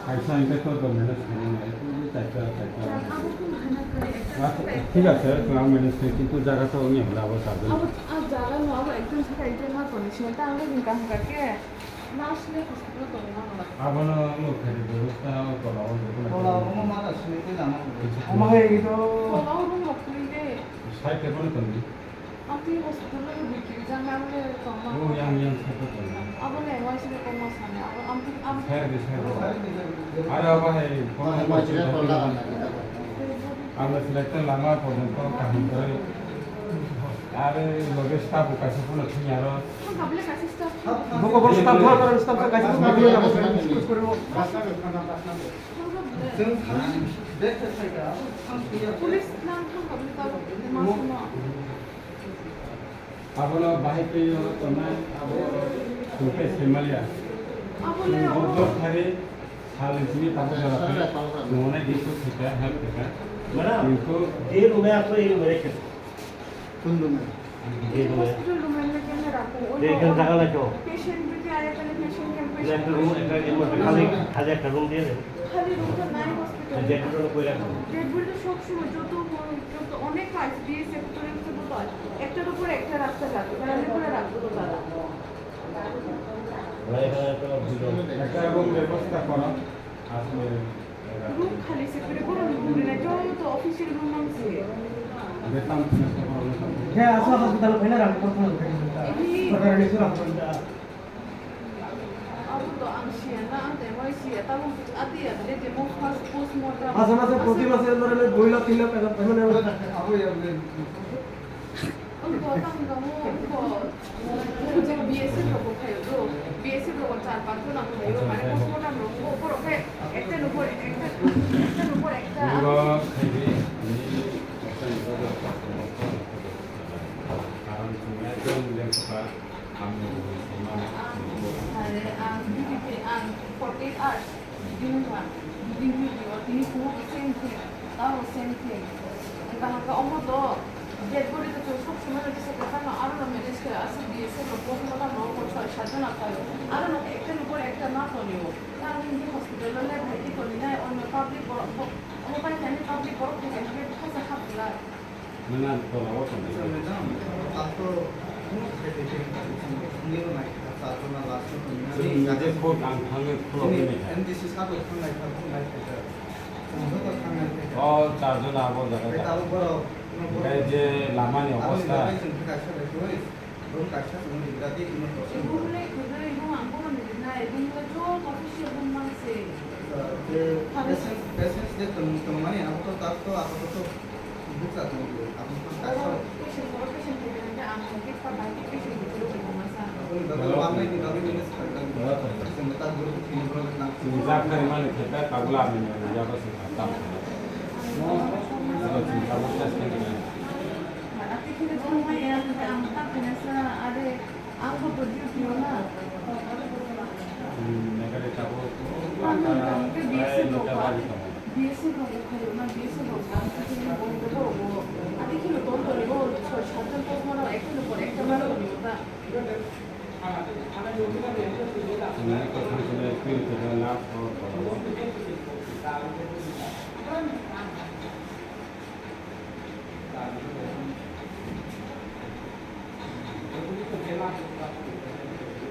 খাইসাইতে তো ম্যানেজ করে নাই ঠিক আছে তোমার ম্যানেজ করে কিন্তু জায়গাটা উনি হলে আবার যাবেন জায়গা নব একজন থেকে একজন না করে সেটা আমরা কিন্তু কাকে না আসলে হসপিটাল করে না আবার লোকের ব্যবস্থা করা হবে সাইটে কোন তুমি আপনি হসপিটালে বিক্রি জানালে কমা ও yang satu tu আপনি এমআইসি কমা সামনে আপনি saya ada apa hai kono macam আমরা সিলেক্টর লামা পর্যন্ত কাহিনী করে আর লগে স্টাফ কাছে কোন তুমি আর আপনি কাছে স্টাফ বকো বড় স্টাফ ধর করে স্টাফ কাছে তো ভিডিও যাব ডিসকাস করব পুলিশ নাম আপনি তাও মাসুমা आपलो बाइक पे हो तो मैं अब सुनते सिमलिया আপনি बहुत सारे साल इसमें तब जरा उन्होंने इसको सीखा हेल्प किया मैडम इनको ये रूम है आपको ये रूम है কোন রুমে ये रूम है হসপিটাল রুমে কেন রাখো देखन জায়গা লাগো পেশেন্ট যদি আরে তাহলে পেশেন্ট এটা একটা রুম একটা এর মধ্যে খালি খালি একটা রুম দিয়ে দেন খালি রুমটা নাই হসপিটাল যে একটা রুম কই রাখো ডেডবডি সব সময় যত অনেক কাজ দিয়ে সেক্টরে কিছু বল একটার উপর একটা রাখতে লাগে তাহলে করে রাখবো তো দাদা ওরা এখানে তো ভিডিও একটা রুম ব্যবস্থা করা আসলে রুম খালি সেক্টরে কোনো রুম নেই যত অফিসিয়াল রুম আছে বেতন হ্যাঁ আসা হসপিটাল ফেলে রাখ প্রথম সরকার নিছে আপনারা আবু তো আমশিয়া না আনতে মইসিয়া তাবু আতিয়া যে মুখ ফাস পোস্টমর্টম মাঝে মাঝে প্রতি মাসে ধরে 2 লাখ 3 লাখ টাকা পেমেন্ট হবে যে বিএসএফ লোক খায় তো বিএসএফ লোক 4-5 জন খায় মানে পোস্টমর্টম লোক উপর ওকে একটার উপর একটা 이거 되게 다른 중에 좀 랭크가 আরে বিবিপি 48 আওয়ার্স দিনটা তিনি পুরো সেম থিং তাও সেম থিং কাহাকে অমত ডেড বডি তো সব সময় দিছে কারণ আরো না ম্যানেজ করে আসে দিয়েছে লোক প্রথমটা নক করছে 7 জন আপায় আরো না একটার উপর একটা না করিও তার কিন্তু হসপিটালে ভাইটি করি না অন্য পাবলিক মোবাইল ফ্যানে পাবলিক বড় থেকে হাসা হাবলা 맨날 또 나왔던 이제 곧 안방을 풀어보니까 চারজন আবো জায়গা যে লামানি অবস্থা এগুলো এবং আমগুলো না এগুলো তো অফিসিয়াল রুম মানছে Misalkan mana kita kabel amin ya apa sih tam. Kalau cinta bos kan. Tapi kita cuma yang angkat biasa ada aku berdiri mana. Negara tahu. BSc খাইও না বিএসসি বলবো আদি কি লোক বলবো 6-7 জন মানে একটার উপর একটা মারো না Ini kalau sudah feel terlalu lama.